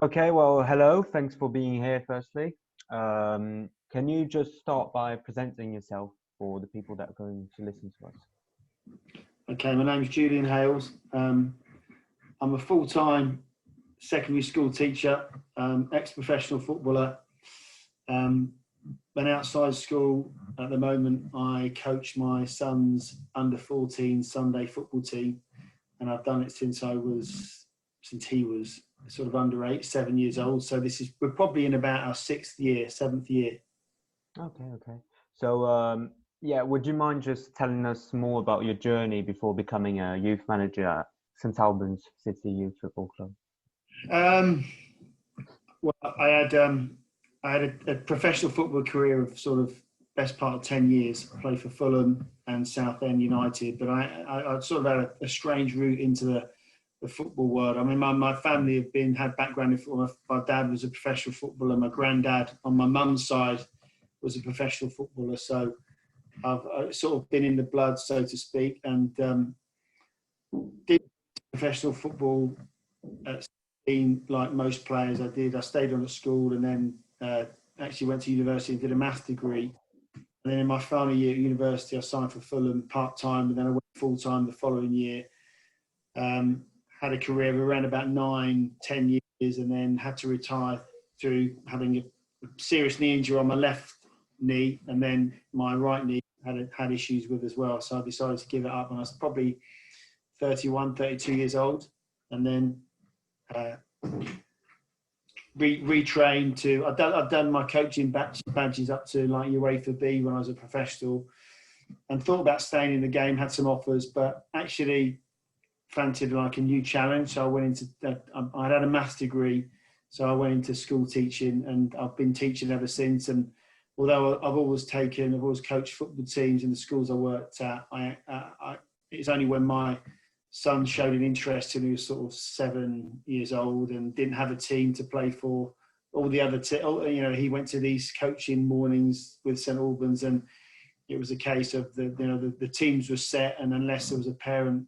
Okay, well, hello. Thanks for being here, firstly. Can you just start by presenting yourself for the people that are going to listen to us? Okay, my name's Julian Hails. I'm a full-time secondary school teacher, ex-professional footballer. Um, An outside school at the moment, I coach my son's under-14 Sunday football team, and I've done it since he was sort of under 7 years old. So we're probably in about our 6th year, 7th year. Okay. So, yeah, would you mind just telling us more about your journey before becoming a youth manager at St Albans City Youth Football Club? Um, well, I had a professional football career of sort of best part of 10 years. I played for Fulham and Southend United, but I sort of had a strange route into the football world. I mean, my family had background in football. My dad was a professional footballer. My granddad on my mum's side was a professional footballer. So I've sort of been in the blood, so to speak, and did professional football at 16, like most players. I stayed on at school and then actually went to university and did a maths degree. And then in my final year at university, I signed for Fulham part-time, and then I went full-time the following year. Had a career of around about 9-10 years, and then had to retire through having a serious knee injury on my left knee, and then my right knee had issues with as well. So I decided to give it up, and I was probably 31, 32 years old, and then retrained to. I've done my coaching badges up to like UEFA B when I was a professional, and thought about staying in the game. Had some offers, but actually fancied like a new challenge. So I went into. I had a maths degree, so I went into school teaching, and I've been teaching ever since. And although I've always coached football teams in the schools I worked at, it's only when my son showed an interest when he was sort of 7 years old and didn't have a team to play for. All the other, he went to these coaching mornings with St Albans, and it was a case of the teams were set, and unless there was a parent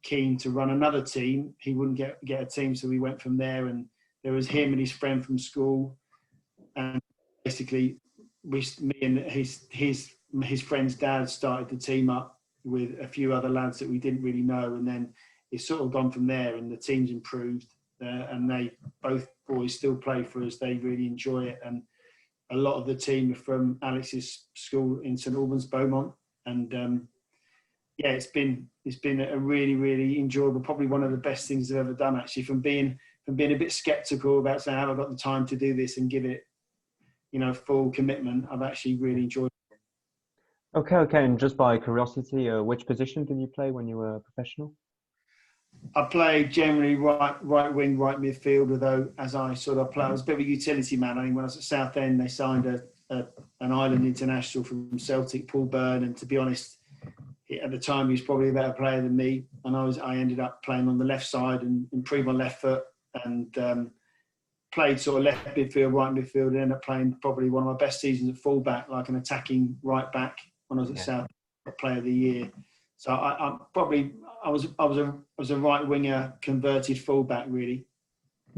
keen to run another team, he wouldn't get a team. So we went from there, and there was him and his friend from school, and basically me and his friend's dad started the team up with a few other lads that we didn't really know, and then it's sort of gone from there, and the team's improved, and both boys still play for us. They really enjoy it, and a lot of the team are from Alex's school in St Albans, Beaumont, and yeah, it's been a really enjoyable, probably one of the best things I've ever done, actually, from being a bit skeptical about saying, have I got the time to do this and give it full commitment. I've actually really enjoyed it. Okay. And just by curiosity, which position did you play when you were a professional? I played generally right wing, right midfield, although as I sort of play, I was a bit of a utility man. I mean, when I was at Southend, they signed an Ireland international from Celtic, Paul Byrne, and to be honest, at the time he was probably a better player than me, and I ended up playing on the left side and improved my left foot, and played sort of left midfield, right midfield, and ended up playing probably one of my best seasons at fullback, like an attacking right back when I was at South, Player of the Year. So I was a right winger converted fullback, really.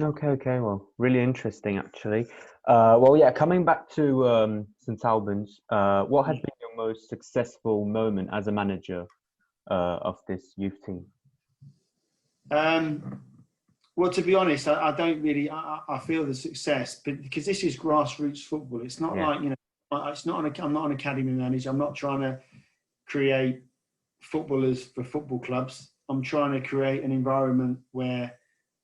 Okay. Well, really interesting, actually. Well, yeah, coming back to St Albans, what has been your most successful moment as a manager of this youth team? Well, to be honest, I don't really. I feel the success, but because this is grassroots football, it's not like it's not. I'm not an academy manager. I'm not trying to create footballers for football clubs. I'm trying to create an environment where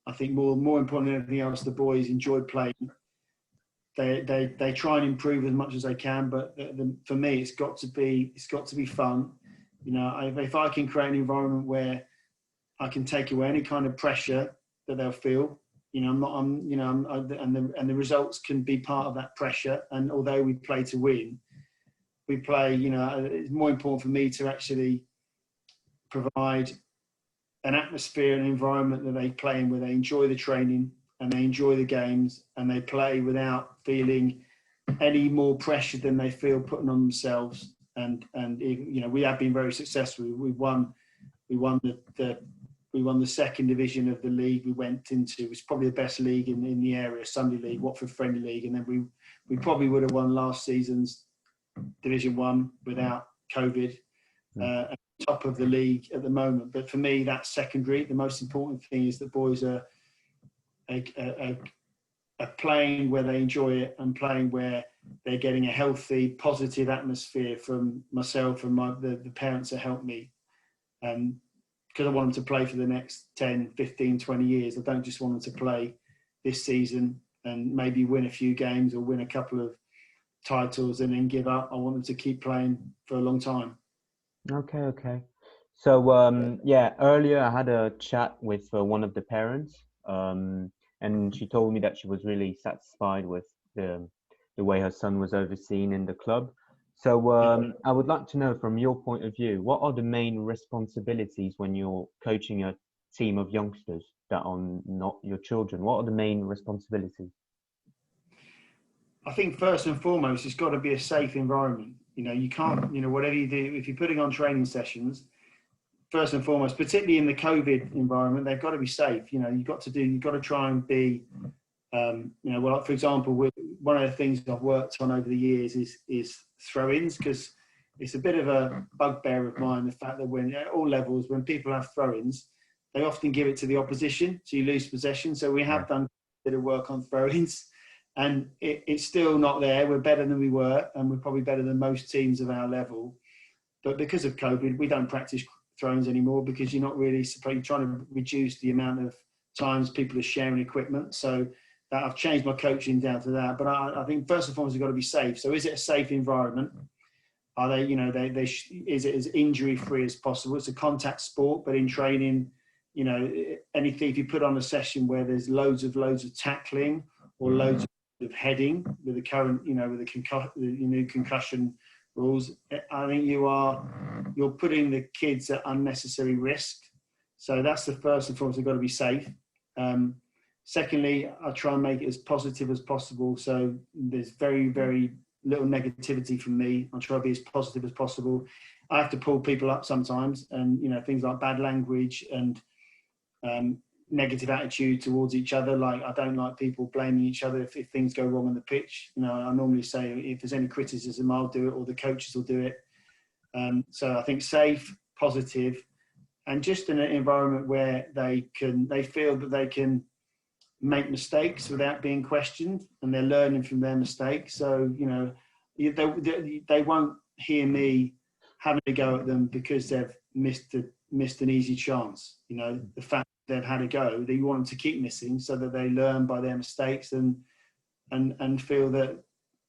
I think more important than anything else, the boys enjoy playing. They try and improve as much as they can, but for me, it's got to be fun. If I can create an environment where I can take away any kind of pressure that they'll feel, and the results can be part of that pressure. And although we play to win, we play. It's more important for me to actually provide an atmosphere and environment that they play in, where they enjoy the training and they enjoy the games and they play without feeling any more pressure than they feel putting on themselves. And we have been very successful. We won the we won the second division of the league we went into. It was probably the best league in the area, Sunday League, Watford Friendly League. And then we probably would have won last season's Division 1 without COVID. At the top of the league at the moment. But for me, that's secondary. The most important thing is that boys are playing where they enjoy it and playing where they're getting a healthy, positive atmosphere from myself and the parents that help me. Because I want them to play for the next 10, 15, 20 years. I don't just want them to play this season and maybe win a few games or win a couple of titles and then give up. I want them to keep playing for a long time. Okay. So earlier I had a chat with one of the parents, and she told me that she was really satisfied with the way her son was overseen in the club. So I would like to know, from your point of view, what are the main responsibilities when you're coaching a team of youngsters that are not your children? What are the main responsibilities? I think first and foremost, it's got to be a safe environment. You can't, whatever you do, if you're putting on training sessions, first and foremost, particularly in the COVID environment, they've got to be safe. You've got to try and be, well, for example, one of the things I've worked on over the years is throw-ins, because it's a bit of a bugbear of mine, the fact that when at all levels, when people have throw-ins, they often give it to the opposition, so you lose possession. So we have done a bit of work on throw-ins. And it's still not there. We're better than we were, and we're probably better than most teams of our level. But because of COVID, we don't practice throw-ins anymore, because you're not really you're trying to reduce the amount of times people are sharing equipment. So I've changed my coaching down to that. But I think first and foremost, it's got to be safe. So is it a safe environment? Are they, is it as injury-free as possible? It's a contact sport, but in training, anything, if you put on a session where there's loads of tackling or loads of heading with the current, with the new concussion rules, I think you're putting the kids at unnecessary risk. So that's the first and foremost. They've got to be safe. Secondly, I try and make it as positive as possible. So there's very, very little negativity from me. I try to be as positive as possible. I have to pull people up sometimes, and things like bad language and negative attitude towards each other. Like, I don't like people blaming each other if things go wrong on the pitch. I normally say if there's any criticism, I'll do it, or the coaches will do it. So I think safe, positive, and just in an environment where they feel that they can make mistakes without being questioned, and they're learning from their mistakes. So they won't hear me having to go at them because they've missed an easy chance. The fact they've had a go, that you want them to keep missing, so that they learn by their mistakes and feel that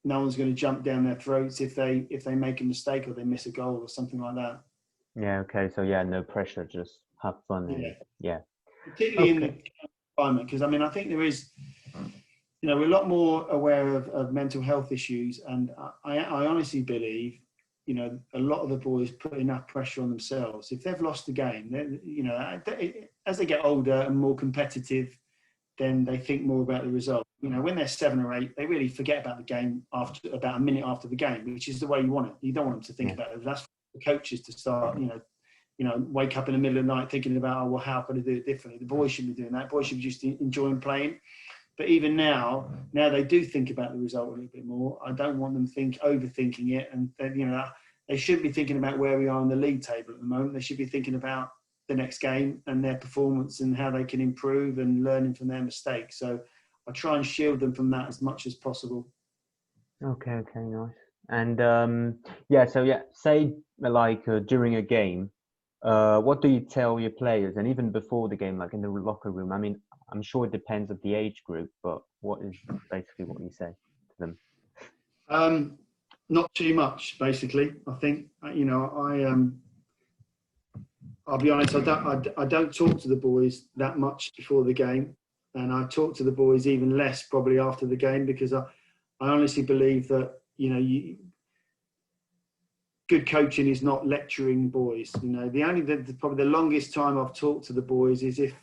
no one's going to jump down their throats if they make a mistake or they miss a goal or something like that. Yeah. Okay. So no pressure, just have fun. Yeah. Particularly in the environment, because I think there is, we're a lot more aware of mental health issues, and I honestly believe, a lot of the boys put enough pressure on themselves. If they've lost the game, as they get older and more competitive, then they think more about the result. When they're 7 or 8, they really forget about the game about a minute after the game, which is the way you want it. You don't want them to think about it. That's for the coaches to start, wake up in the middle of the night thinking about, how can I do it differently? The boys shouldn't be doing that. Boys should be just enjoying playing. But even now they do think about the result a little bit more. I don't want them overthinking it, and they shouldn't be thinking about where we are on the league table at the moment. They should be thinking about the next game and their performance and how they can improve and learning from their mistakes. So I try and shield them from that as much as possible. Okay, nice. And say like during a game, what do you tell your players, and even before the game, like in the locker room? I'm sure it depends on the age group, but what is basically what you say to them? Not too much, basically. I think, I'll be honest, I don't talk to the boys that much before the game, and I talk to the boys even less probably after the game, because I honestly believe that, good coaching is not lecturing boys. Probably the longest time I've talked to the boys is if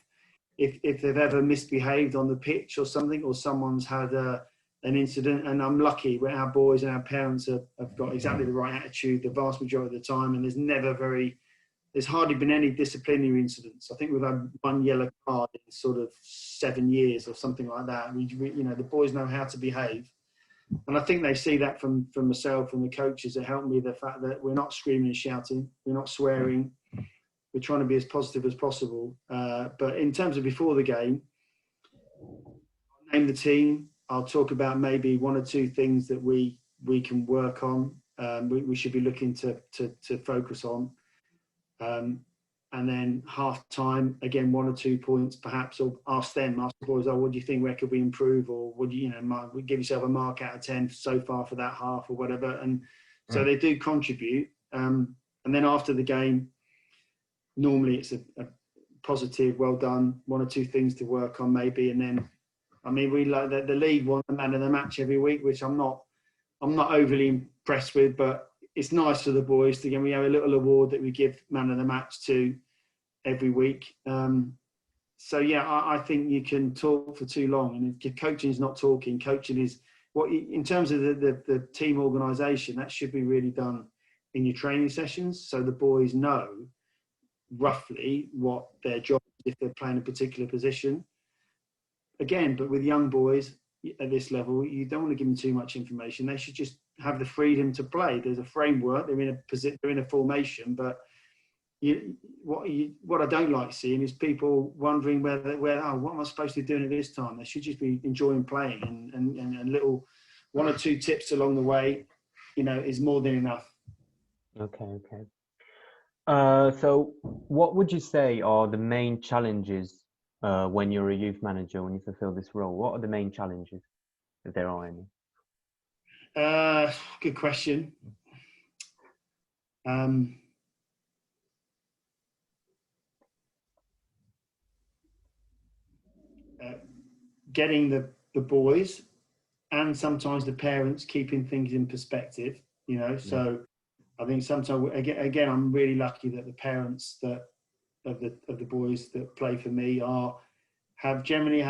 they've ever misbehaved on the pitch or something, or someone's had an incident, and I'm lucky where our boys and our parents have got exactly the right attitude the vast majority of the time, and there's there's hardly been any disciplinary incidents. I think we've had one yellow card in sort of 7 years or something like that. The boys know how to behave. And I think they see that from myself and the coaches that help me, the fact that we're not screaming and shouting, we're not swearing, we're trying to be as positive as possible. But in terms of before the game, I'll name the team. I'll talk about maybe one or two things that we can work on. We should be looking to focus on. And then half time, again, 1 or 2 points perhaps, or ask the boys, what do you think, where could we improve? Or would you, give yourself a mark out of 10 so far for that half or whatever. And so they do contribute. And then after the game, normally it's a positive, well done, 1 or 2 things to work on maybe. And then, we like the league won the man of the match every week, which I'm not overly impressed with, but it's nice for the boys to get. We have a little award that we give man of the match to every week. So yeah, I think you can talk for too long, and coaching is not talking. Coaching is what, in terms of the team organisation, that should be really done in your training sessions, so the boys know roughly what their job is if they're playing a particular position. Again, but with young boys at this level, you don't want to give them too much information. They should just have the freedom to play. There's a framework. They're in a formation. But what I don't like seeing is people wondering what am I supposed to be doing at this time? They should just be enjoying playing, and little 1 or 2 tips along the way, is more than enough. Okay. So what would you say are the main challenges when you're a youth manager, when you fulfill this role? What are the main challenges, if there are any? Good question. Getting the boys and sometimes the parents keeping things in perspective, So I think sometimes, again, I'm really lucky that the parents of the boys that play for me generally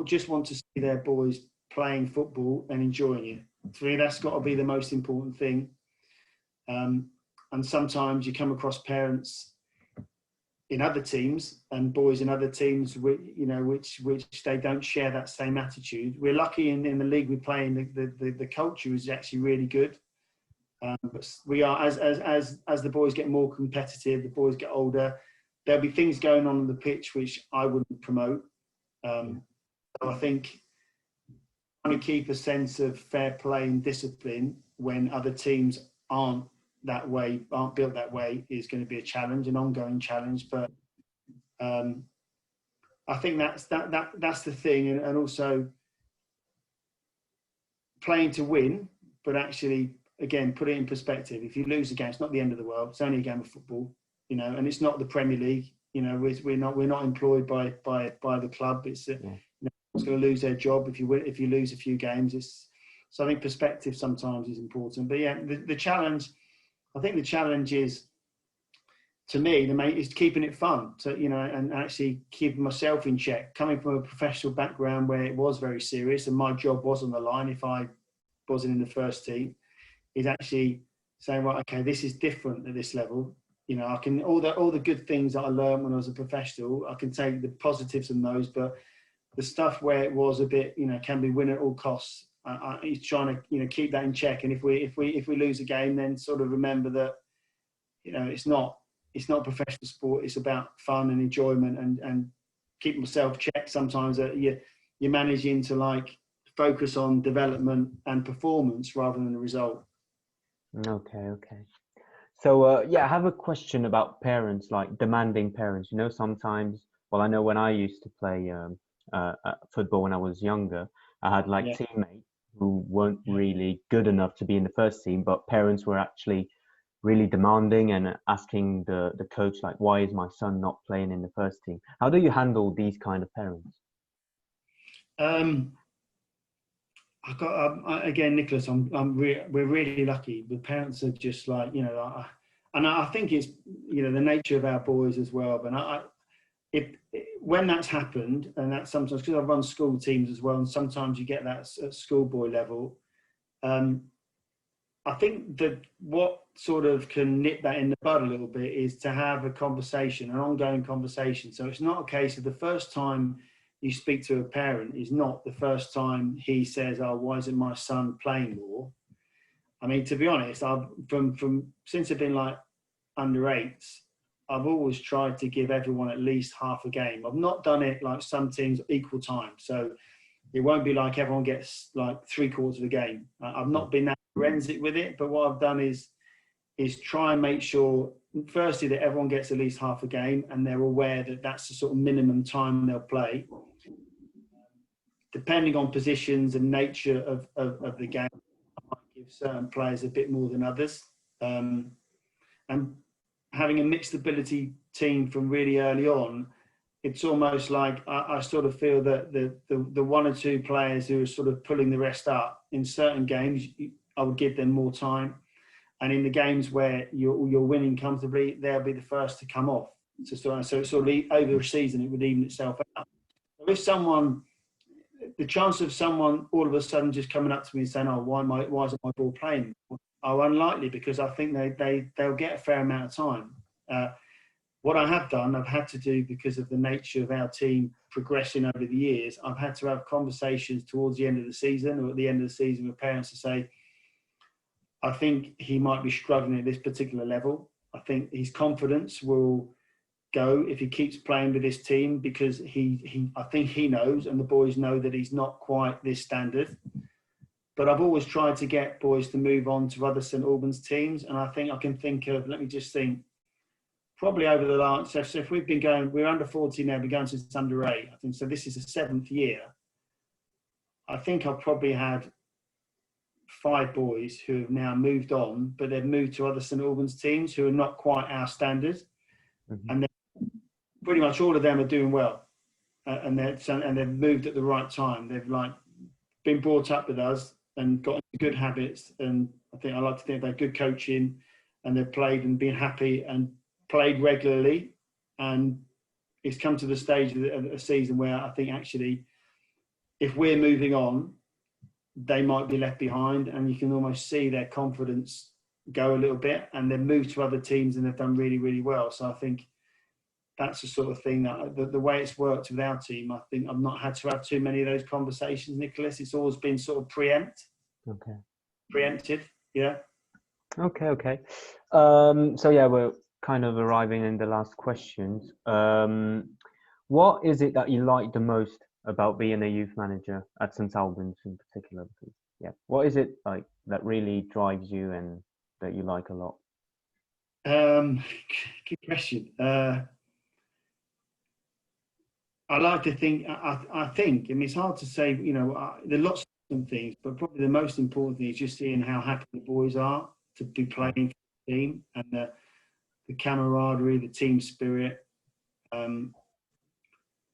just want to see their boys playing football and enjoying it. For me, that's got to be the most important thing. And sometimes you come across parents in other teams and boys in other teams, which they don't share that same attitude. We're lucky in the league we play in. The culture is actually really good. But we are, as the boys get more competitive, the boys get older, there'll be things going on the pitch which I wouldn't promote. So I think trying to keep a sense of fair play and discipline when other teams aren't built that way is going to be a challenge, an ongoing challenge. But I think that's the thing, and also playing to win, but actually, again, put it in perspective. If you lose a game, it's not the end of the world. It's only a game of football, and it's not the Premier League. We're not employed by the club. It's it's going to lose their job if you lose a few games. So I think perspective sometimes is important. But yeah, the challenge. I think the challenge is, to me, is keeping it fun. So and actually keeping myself in check. Coming from a professional background where it was very serious and my job was on the line if I wasn't in the first team, is actually saying, right, okay, this is different at this level. I can all the good things that I learned when I was a professional, I can take the positives in those, but the stuff where it was a bit, can be win at all costs. He's trying to, keep that in check. And if we lose a game, then sort of remember that, it's not professional sport. It's about fun and enjoyment, and keep myself checked. Sometimes that you're managing to focus on development and performance rather than the result. Okay. So I have a question about parents, demanding parents. Sometimes, I know when I used to play football when I was younger, I had teammates who weren't really good enough to be in the first team, but parents were actually really demanding and asking the coach, why is my son not playing in the first team? How do you handle these kind of parents? Again, Nicholas, we're really lucky. The parents are just and I think it's the nature of our boys as well. But when that's happened, and that's sometimes because I run school teams as well, and sometimes you get that at schoolboy level. I think that what sort of can nip that in the bud a little bit is to have a conversation, an ongoing conversation. So it's not a case of the first time you speak to a parent is not the first time he says, "Oh, why isn't my son playing more?" I mean, to be honest, I've from since I've been like under eights, I've always tried to give everyone at least half a game. I've not done it like some teams equal time, so it won't be like everyone gets like 3/4 of the game. I've not been that forensic with it, but what I've done is try and make sure, firstly, that everyone gets at least half a game and they're aware that that's the sort of minimum time they'll play. Depending on positions and nature of the game, I might give certain players a bit more than others. And having a mixed ability team from really early on, it's almost like I sort of feel that the one or two players who are sort of pulling the rest up in certain games, I would give them more time. And in the games where you're winning comfortably, they'll be the first to come off. So it's sort of over a season, it would even itself out. So if someone, the chance of someone all of a sudden just coming up to me and saying, "Oh, why isn't my ball playing?" are unlikely, because I think they'll get a fair amount of time. What I have done, I've had to do because of the nature of our team progressing over the years. I've had to have conversations towards the end of the season or at the end of the season with parents to say, "I think he might be struggling at this particular level. I think his confidence will go if he keeps playing with this team, because I think he knows and the boys know that he's not quite this standard." But I've always tried to get boys to move on to other St Albans teams, and I think I can think of, let me just think, probably over the last, so if we've been going, we're under 14 now, we've been going since under 8, I think, so this is the 7th year. I think I've probably had 5 boys who have now moved on, but they've moved to other St Albans teams who are not quite our standard. Mm-hmm. And pretty much all of them are doing well. And they've moved at the right time. They've like been brought up with us and got into good habits. And I like to think they've good coaching, and they've played and been happy and played regularly. And it's come to the stage of a season where I think actually, if we're moving on, they might be left behind, and you can almost see their confidence go a little bit, and they've moved to other teams and they've done really, really well. So I think that's the sort of thing that the way it's worked with our team, I think I've not had to have too many of those conversations, Nicholas. It's always been sort of preempted. Yeah. Okay. So yeah, we're kind of arriving in the last questions. What is it that you like the most about being a youth manager at St Albans in particular? Yeah, what is it like that really drives you and that you like a lot? Good question. I like to think. I think. I mean, it's hard to say. You know, there are lots of things, but probably the most important thing is just seeing how happy the boys are to be playing for the team, and the camaraderie, the team spirit.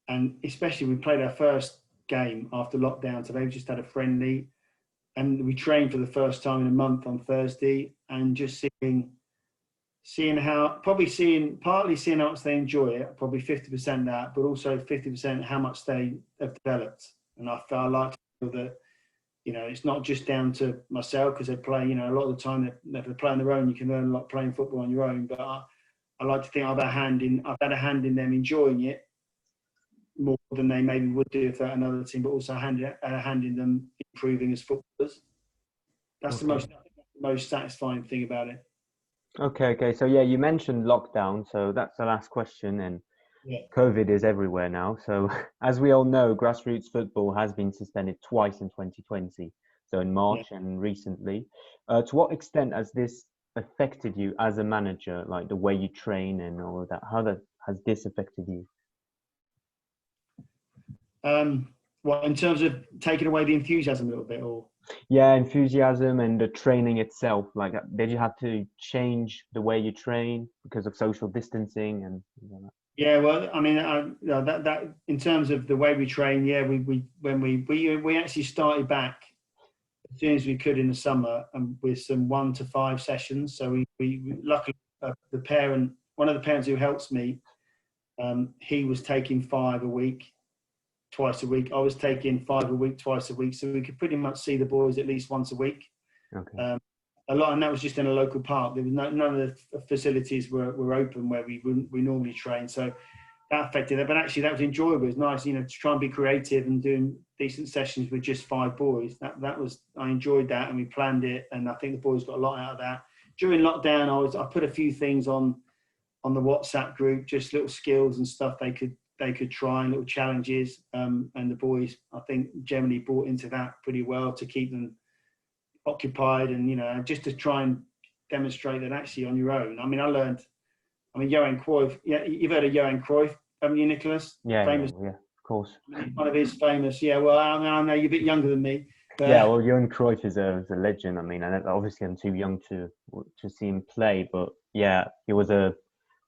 And especially, we played our first game after lockdown today. We just had a friendly, and we trained for the first time in a month on Thursday, and just seeing how partly seeing how much they enjoy it, probably 50% that, but also 50% how much they have developed. And I like to feel that, you know, it's not just down to myself, because they play, you know, a lot of the time if they play on their own, you can learn a lot playing football on your own. But I like to think I've had a hand in them enjoying it more than they maybe would do if they're another team, but also a hand in them improving as footballers. That's the most satisfying thing about it. Okay. So yeah, you mentioned lockdown, so that's the last question. And yeah, COVID is everywhere now. So as we all know, grassroots football has been suspended twice in 2020. So in March and recently. To what extent has this affected you as a manager, like the way you train and all of that? How has this affected you? Well, in terms of taking away the enthusiasm a little bit, or? Yeah, enthusiasm and the training itself. Like, did you have to change the way you train because of social distancing and? Yeah, well, I mean, that in terms of the way we train, yeah, we actually started back as soon as we could in the summer, and with some 1 to 5 sessions. So we luckily one of the parents who helps me, he was taking 5 a week. Twice a week. I was taking 5 a week, twice a week, so we could pretty much see the boys at least once a week. Okay. a lot, and that was just in a local park. There was none of the facilities were open where we normally train, so that affected it. But actually, that was enjoyable. It was nice, to try and be creative and doing decent sessions with just 5 boys. That was, I enjoyed that, and we planned it, and I think the boys got a lot out of that. During lockdown, I put a few things on the WhatsApp group, just little skills and stuff they could try, and little challenges. And the boys, I think, generally bought into that pretty well to keep them occupied, and just to try and demonstrate that actually on your own. I mean, Johan Cruyff. Yeah, you've heard of Johan Cruyff, haven't you, Nicholas? Yeah, Famous. yeah, of course. One of his famous. Yeah, well, I know you're a bit younger than me. But, yeah, well, Johan Cruyff is a legend. I mean, and obviously I'm too young to see him play, but yeah, he was a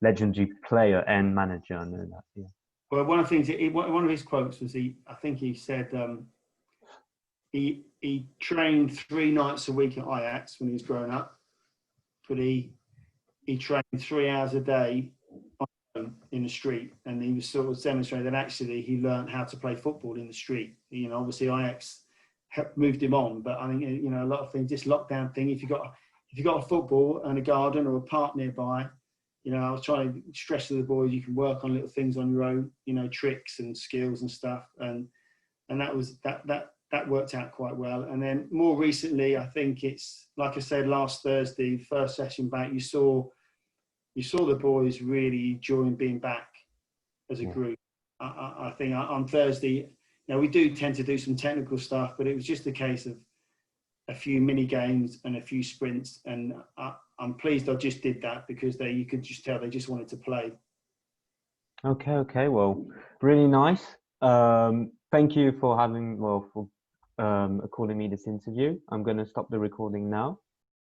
legendary player and manager. I know that. Yeah. Well, one of the things, one of his quotes was I think he said he trained 3 nights a week at Ajax when he was growing up, but he trained 3 hours a day in the street, and he was sort of demonstrating that actually he learned how to play football in the street. Obviously Ajax moved him on, but I think a lot of things, this lockdown thing. If you got a football and a garden or a park nearby, I was trying to stress to the boys you can work on little things on your own, tricks and skills and stuff, and that worked out quite well. And then more recently, I think it's like I said last Thursday, first session back, you saw the boys really enjoying being back as a group. I think on Thursday, we do tend to do some technical stuff, but it was just a case of a few mini games and a few sprints, and I'm pleased I just did that because you could just tell they just wanted to play. Okay. Well, really nice. Thank you for calling me this interview. I'm going to stop the recording now.